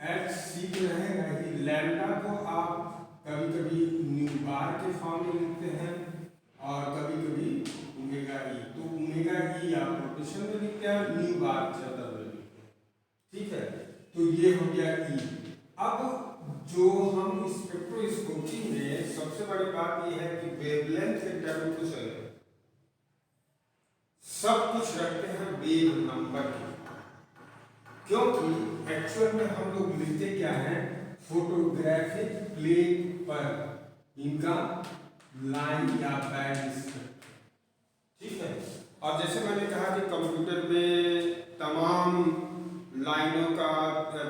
एच सी तो रहेगा ही, लैम्डा को आप कभी कभी न्यू बार के फॉर्म में लिखते हैं और कभी कभी ओमेगा ई। तो ओमेगा ई आप रोटेशन में लिखते हैं, न्यू बार चलता हुआ लिखते हैं। ठीक है, तो ये हो गया ई। अब जो हम स्पेक्ट्रोस्कोपी में सबसे बड़ी बात ये है कि वेवलेंथ के टर्म कुछ अलग, सब कुछ रखते हैं वेव नंबर के, क्योंकि एक्चुअल में हम लोग लिखते क्या है, फोटोग्राफिक प्लेट पर इनका लाइन या बैंड स्पेक्ट्रम। ठीक है, और जैसे मैंने कहा कि कंप्यूटर में तमाम लाइनों का,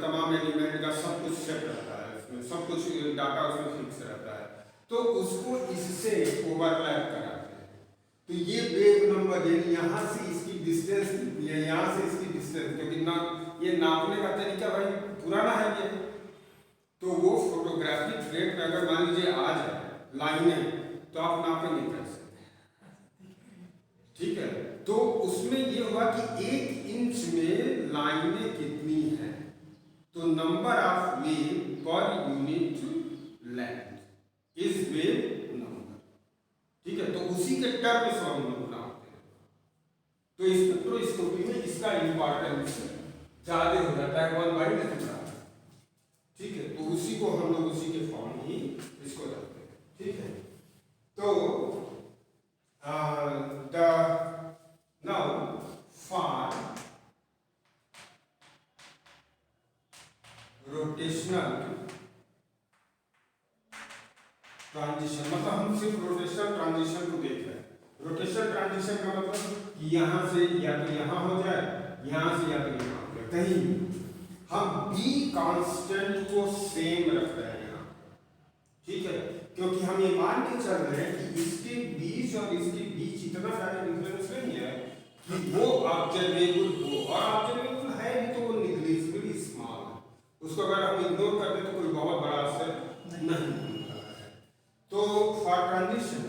तमाम एलिमेंट का सब कुछ सेट रहता है, उसमें सब कुछ डाटा उसमें फिक्स रहता है, तो उसको इससे ओवरलैप कराते हैं। तो ये वेव नंबर यानी यहाँ से इसकी डिस्टेंस या यहाँ से इसकी डिस्टेंस, क्योंकि ना ये नापने का तरीका भाई पुराना है ये, तो वो फोटोग्राफिक प्लेट में अगर मान लीजिए आ जाए लाइनें तो आप नापेंगे कैसे? ठीक है, तो उसमें ये हुआ कि 1 इंच में लाइनें कितनी हैं, तो number of wave per unit length is wave number. ठीक है, तो उसी के टर्म से हम लोग बनाते हैं। तो स्पेक्ट्रोस्कोपी में इसका इंपॉर्टेंस ज्यादा हो जाता है 1/λ। ठीक है, तो उसी को हम लोग उसी के फॉर्म ही इसको रखते हैं। ठीक है, तो now for rotational ट्रांजिशन, मतलब हम सिर्फ रोटेशनल ट्रांजिशन को देख रहे हैं। रोटेशनल ट्रांजिशन का मतलब कि यहाँ से या तो यहाँ हो जाए, यहाँ से या तो यहाँ हो जाए, कहीं हम b कांस्टेंट को सेम रख रहे हैं यहाँ। ठीक है, क्योंकि हम ये मान के चल रहे हैं कि इसके बीच और इसके बीच इतना सारा डिफरेंस नहीं है कि वो ऑब्जर्वेबल हो, और ऑब्जर्वेबल है भी तो वो निग्लिजिबली स्मॉल है, उसको अगर हम इग्नोर कर दें तो कोई बहुत बड़ा असर नहीं होता है। तो for transition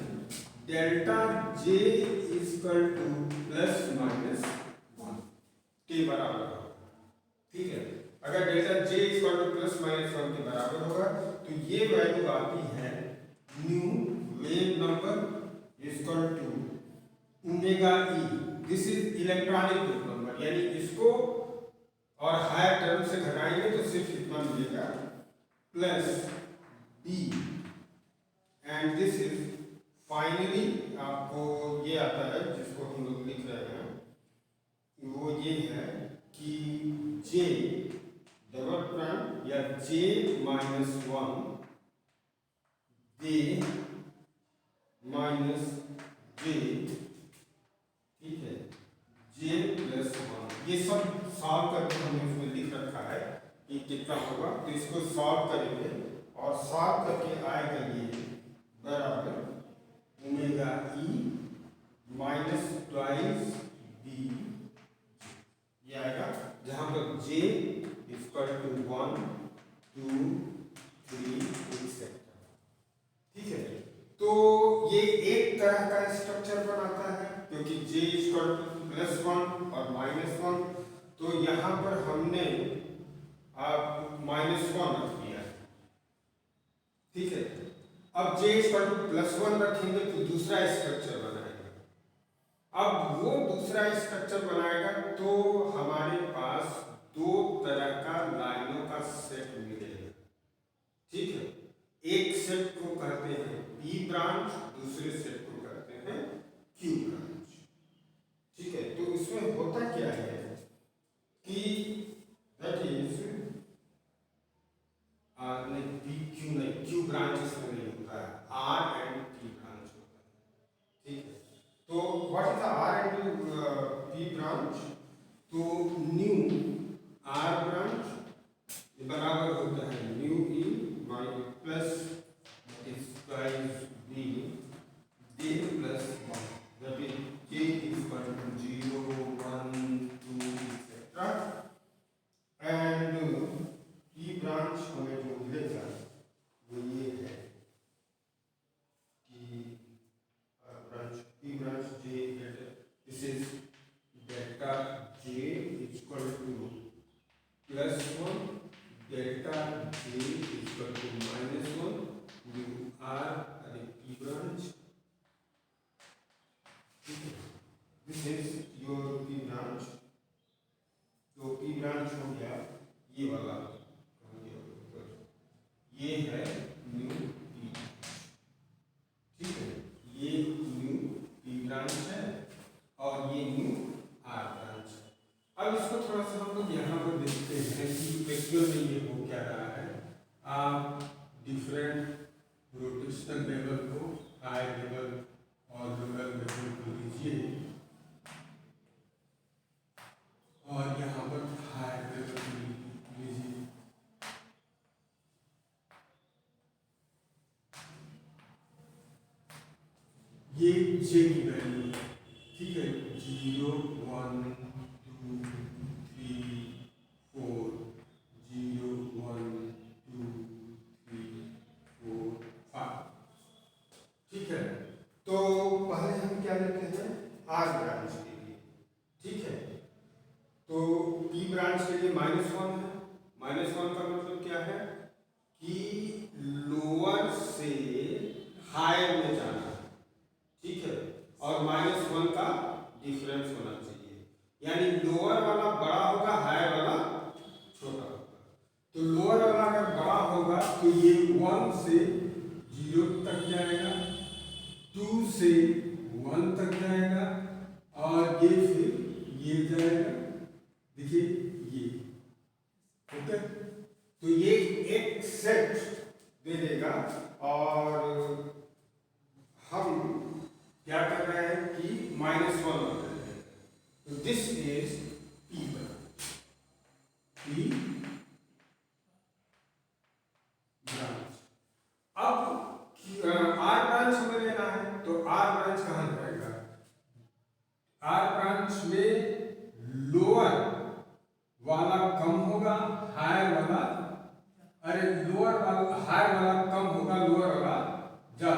delta J equal to plus minus 1 के बराबर। ठीक है, अगर delta j equal to plus minus 1 के बराबर होगा तो ये वैल्यू आती है nu wave number equal to omega e. This is electronic wave number, यानी इसको और हायर टर्म से घटाएंगे तो सिर्फ इतना मिलेगा plus B, and this is finally आपको ये आता है जिसको हम लोग लिख रहे हैं, वो ये है कि j डबल प्राइम या j माइनस 1 दे माइनस j, ठीक है, j प्लस 1। ये सब सॉल्व करके हमने उसमें लिख रखा है कि कितना होगा, तो इसको सॉल्व करेंगे और सॉल्व करके आएगा ये बराबर omega E minus twice B, ये आएगा जहां पर j इक्वल टू 1 2 3 एक्सेट्रा। ठीक है, तो ये एक तरह का स्ट्रक्चर बनाता है क्योंकि j इक्वल टू प्लस 1 और माइनस 1, तो यहां पर हमने आप माइनस 1 रख दिया है। ठीक है, अब j इक्वल टू प्लस 1 रखेंगे तो दूसरा स्ट्रक्चर बनाएगा। अब वो दूसरा स्ट्रक्चर बनाएगा तो हमारे पास दो तरह का लाइनों का सेट मिलेगा। ठीक है, एक सेट को कहते हैं P ब्रांच, दूसरे सेट को कहते हैं Q ब्रांच। ठीक है, तो इसमें होता क्या है कि दैट इज नहीं PQ नहीं, Q ब्रांच इसमें नहीं होता है, R एंड T ब्रांच होता है। ठीक है, तो what is the R and P branch? तो न्यू R ब्रांच बराबर होता है nu E minus plus square B D plus 1, that is J equal to 0 1 2 etcetera, and P branch हमें जो मिलेगा वो ये है कि branch P branch J, this is delta J equal to plus 1 delta J equal to minus 1 nu R अरे P branch. This is your P branch. तो P branch हो गया ये वाला, ये है न्यू P। ठीक है, ये न्यू P ब्रांच है और ये न्यू R ब्रांच है। अब इसको थोड़ा सा हम लोग यहाँ पर देखते हैं कि एक्चुअल में ये हो क्या रहा है। आप डिफरेंट रोटेशनल लेवल को हाई लेवल और लोअर लेवल को लीजिए और यहाँ पर हाई लेवल को लीजिए। ये J की वैल्यू है। ठीक है, 0 1 2 3 4 0 1 2 3 4 5। ठीक है, तो पहले हम क्या लेते हैं R ब्रांच के लिए। ठीक है, तो P ब्रांच के लिए माइनस 1 है। माइनस 1 का मतलब क्या है कि लोअर से हायर में जाना है। ठीक है, और माइनस 1 का डिफरेंस होना चाहिए, यानी लोअर वाला बड़ा होगा, हायर वाला छोटा होगा। तो लोअर वाला अगर बड़ा होगा तो ये 1 से 0 तक जाएगा, 2 से 1 तक जाएगा और ये फिर ये जाएगा। देखिए ये ओके, तो ये एक सेट दे देगा और हम क्या कर रहे हैं कि माइनस 1 हो रहे हैं। तो this is P branch, P branch. अब R ब्रांच हमें लेना है, तो R ब्रांच कहाँ जाएगा? R ब्रांच में लोअर वाला कम होगा, हायर वाला, अरे लोअर वाला हायर वाला कम होगा, लोअर वाला ज्यादा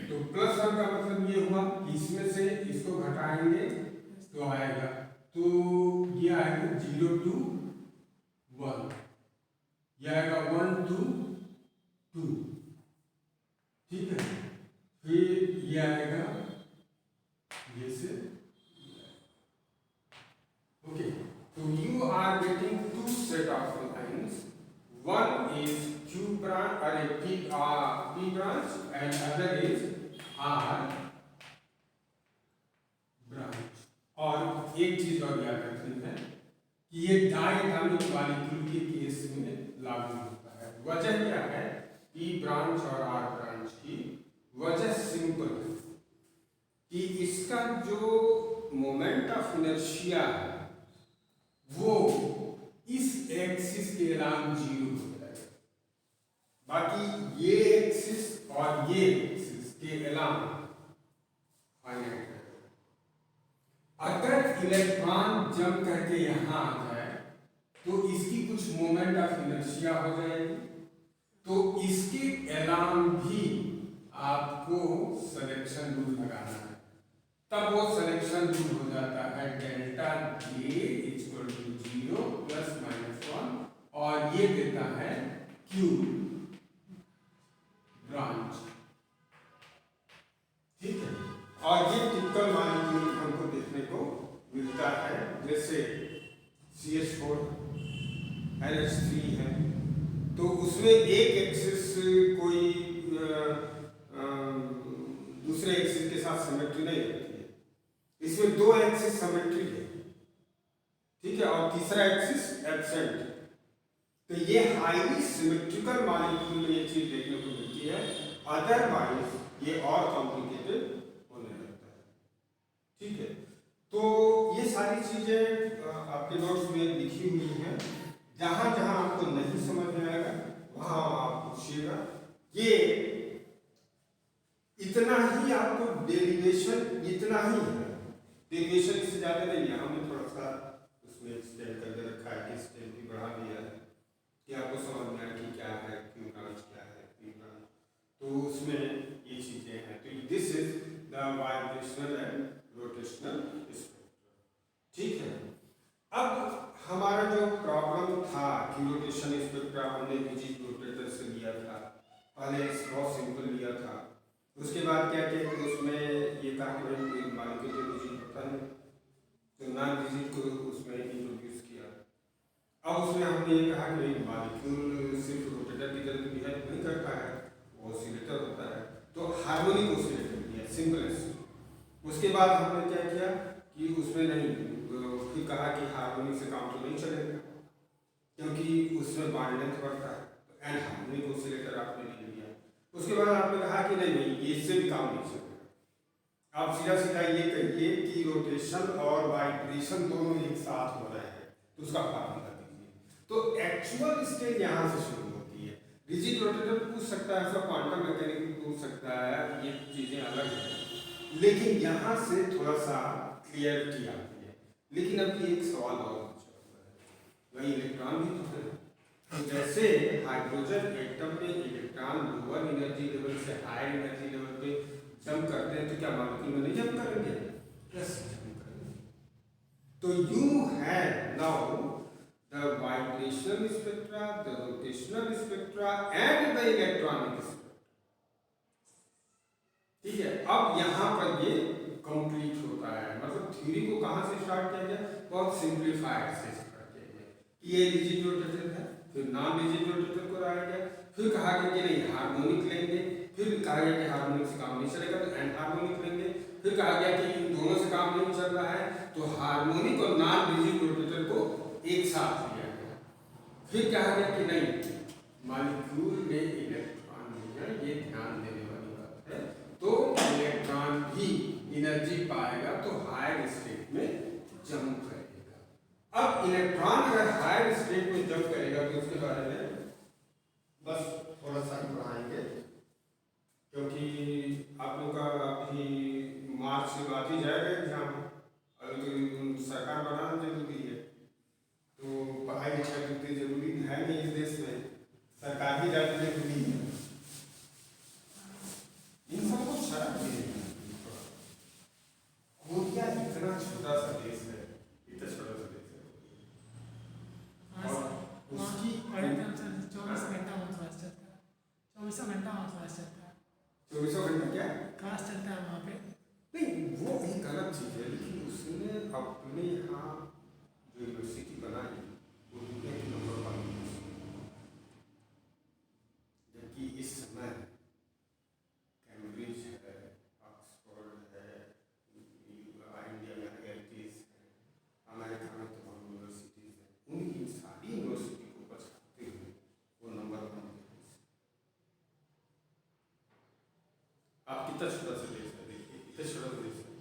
तो प्लस वन का मतलब ये हुआ कि इसमें से इसको घटाएंगे तो आएगा, तो ये आएगा 0 to 1, ये आएगा 1 to 2, ठीक है। फिर ये आएगा ये से, ओके। तो you are getting two set of lines, one is Q branch or P branch and other is R branch। और एक चीज और याद रखनी है कि ये डायटोमिक मॉलिक्यूल के केस में लागू होता है। वजह क्या है P ब्रांच और R ब्रांच की? वजह सिंपल है कि इसका जो मोमेंट ऑफ इनर्शिया है वो इस एक्सिस के अलाम 0 हो जाएगा, बाकी ये एक्सिस और ये एक्सिस के अलाम फाइनाइट है। अगर इलेक्ट्रॉन जंप करके यहाँ आ जाए तो इसकी कुछ मोमेंट ऑफ इनर्शिया हो जाएगी, तो इसके अलाम भी आपको सिलेक्शन रूल लगाना है, तब वो सिलेक्शन रूल हो जाता है delta J equal to 0 plus minus 1 और ये देता है Q ब्रांच, ठीक है। और ये टिपिकल मॉलिक्यूल हमको देखने को मिलता है, जैसे CH4 NH3 है, तो उसमें एक एक्सिस कोई दूसरे एक्सिस के साथ सिमेट्री नहीं रहती है, इसमें दो एक्सिस सिमेट्री है, ठीक है, और तीसरा एक्सिस एब्सेंट। तो ये हाईली सिमेट्रिकल मॉलिक्यूल में ये चीज देखने को मिलती है, अदरवाइज ये और कॉम्प्लिकेटेड होने लगता है, ठीक है। तो ये सारी चीजें आपके नोट्स में लिखी हुई हैं, जहां जहां आपको नहीं समझ में आएगा वहां आप पूछिएगा। ये इतना ही आपको डेरिवेशन इतना ही है, डेरिवेशन इससे ज्यादा नहीं है, हमने थोड़ा सा उसमें एक्सटेंड करके रखा है, एक्सटेंड भी बढ़ा दिया है कि आपको समझ में आए कि क्या है Q ब्रांच, क्या है P ब्रांच, तो उसमें ये चीजें हैं। तो this is the vibrational and rotational spectrum, ठीक है। अब हमारा जो प्रॉब्लम था कि रोटेशन स्पेक्ट्रा हमने रिजिड रोटेटर से लिया था, पहले बहुत सिंपल लिया था, उसके बाद क्या किया कि उसमें ये कहा कि भाई कोई मॉलिक्यूल जो रिजिड होता है तो नॉन रिजिड को उसमें इंट्रोड्यूस किया। अब उसमें हमने ये कहा कि भाई मॉलिक्यूल सिर्फ रोटेटर की तरह बिहेव नहीं करता है, वो ऑसिलेटर होता है, तो हार्मोनिक ऑसिलेटर दिया, सिंपल। उसके बाद हमने क्या किया कि उसमें नहीं, फिर कहा कि हार्मोनिक से काम तो नहीं चलेगा क्योंकि उसमें बॉन्ड लेंथ बढ़ता है, तो एन हार्मोनिक ऑसिलेटर आपने ले लिया। उसके बाद आपने कहा कि नहीं नहीं ये इससे भी काम नहीं चलेगा, आप सीधा सीधा ये कहिए कि रोटेशन और वाइब्रेशन दोनों एक साथ हो रहे हैं, तो उसका फार्मूला दीजिए। तो एक्चुअल स्टेज यहाँ से शुरू होती है। रिजिड रोटेटर पूछ सकता है, उसका क्वांटम मैकेनिक्स पूछ सकता है, ये चीजें अलग हैं, लेकिन यहाँ से थोड़ा सा क्लियरिटी आती है। लेकिन अभी एक सवाल और पूछा हुआ है, वही इलेक्ट्रॉन भी तो है, तो जैसे हाइड्रोजन एटम में इलेक्ट्रॉन लोअर एनर्जी लेवल से हाई एनर्जी लेवल पे जंप करते हैं, तो क्या मॉलिक्यूल में नहीं जंप करेंगे? यस, जंप करेंगे। तो you have now the vibrational spectra, the rotational spectra and the electronic spectra, ठीक है। अब यहाँ पर ये कंप्लीट होता है, मतलब थ्योरी को कहाँ से स्टार्ट किया गया? बहुत सिंप्लीफाइड से स्टार्ट किया गया कि ये रिजिड रोटेटर है, फिर नॉन रिजिड रोटेटर को लाया गया, फिर कहा गया कि नहीं हार्मोनिक लेंगे, फिर कहा गया कि हार्मोनिक से काम नहीं चलेगा तो एंड हार्मोनिक लेंगे, फिर कहा गया कि इन दोनों से काम नहीं चल रहा है तो हार्मोनिक और नॉन रिजिड रोटेटर को एक साथ लिया गया, फिर कहा गया कि नहीं मॉलिक्यूल में इलेक्ट्रॉन नहीं है, ये ध्यान देने वाली बात है, तो इलेक्ट्रॉन भी एनर्जी पाएगा तो हायर स्टेट में जंप करेगा। अब इलेक्ट्रॉन अगर हायर स्टेट में जंप करेगा तो उसके बारे में बस थोड़ा सा ही पढ़ाएंगे, क्योंकि आप लोग का अभी मार्च से बात ही जाएगा एग्जाम, अभी सरकार बनाना जरूरी है, तो पढ़ाई लिखाई उतनी जरूरी है नहीं इस देश में, सरकार ही ज़्यादा जरूरी है। इन सबको शर्त ये है, कोरिया इतना छोटा सा देश है, इतना छोटा सा देश है, और उसकी 24 घंटा वहाँ क्लास चलता है, 24 घंटा वहाँ क्लास चलता है, 24 घंटा क्या क्लास चलता है वहाँ पे। नहीं, वो एक अलग चीज है, लेकिन उसने अपने यहाँ जो यूनिवर्सिटी बनाई वो दुनिया की नंबर 1 यूनिवर्सिटी, जबकि इस समय कैम्ब्रिज है, ऑक्सफोर्ड है, इंडिया में IITs है, अमेरिका में तमाम यूनिवर्सिटीज हैं, उनकी सारी यूनिवर्सिटी को पछाड़ते हुए वो नंबर 1 है। आप कितना छोटा सा देश है, देखिए कितना छोटा सा देश है,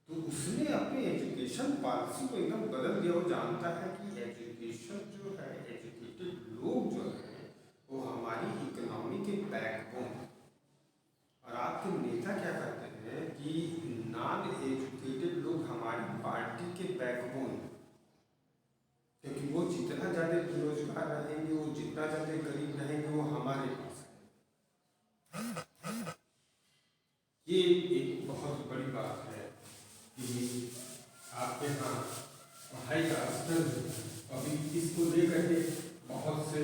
तो उसने अपने एजुकेशन पॉलिसी को एकदम बदल दिया। वो जानता है कि एजुकेशन जो है, एजुकेटेड लोग जो हैं वो हमारी इकोनॉमी के बैकबोन, और आपके नेता क्या कहते हैं कि नॉन एजुकेटेड लोग हमारी पार्टी के बैकबोन, क्योंकि वो जितना ज़्यादा बेरोजगार रहेंगे, वो जितना ज़्यादा गरीब रहेंगे, वो हमारे पास है। ये एक बहुत बड़ी बात है कि आपके यहाँ पढ़ाई का स्तर, अभी इसको लेकर के बहुत से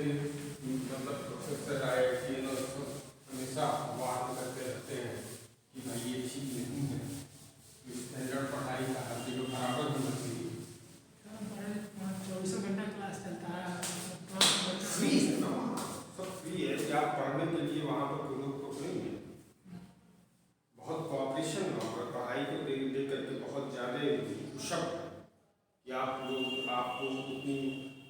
मतलब प्रोफेसर IIT हमेशा बात करते रहते हैं कि भाई ये ठीक नहीं है, स्टैंडर्ड पढ़ाई का हर जगह बराबर होना चाहिए। 24 घंटा क्लास चलता है, फ्री है ना, सब फ्री है कि आप पढ़ने के लिए वहाँ पर कोई रोक टोक नहीं है, बहुत कॉपरेशन है वहाँ पर, पढ़ाई को लेकर के बहुत ज़्यादा पुशअप है कि आप लोग, आपको उतनी,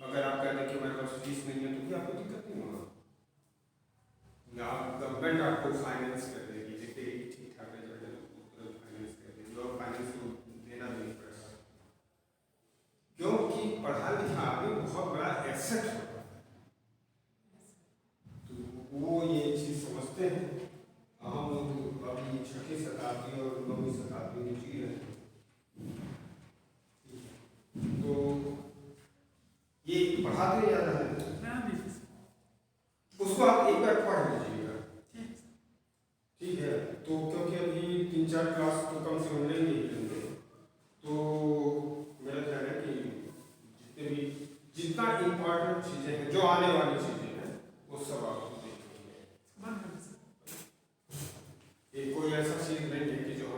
अगर आप कहते हैं कि मेरे पास फीस नहीं है तो भी आपको दिक्कत नहीं होगा, आप गवर्नमेंट आपको फाइनेंस कर देगी, देखिए ठीक ठाक है, फाइनेंस कर देगी और फाइनेंस को देना भी नहीं पड़ेगा, क्योंकि पढ़ा लिखा आदमी बहुत बड़ा एसेट होता है, तो वो ये चीज़ समझते हैं। हम लोग अभी 6वीं शताब्दी और 9वीं शताब्दी में जी रहे हैं, तो ये पढ़ाते जा रहे हैं, उसको आप एक बार पढ़ लीजिएगा, ठीक है, तो क्योंकि अभी 3-4 क्लास तो कम से कम लेंगे ही लेंगे, तो मेरा ख्याल है कि जितने भी जितना इम्पोर्टेंट चीज़ें हैं, जो आने वाली चीज़ें हैं, वो सब आप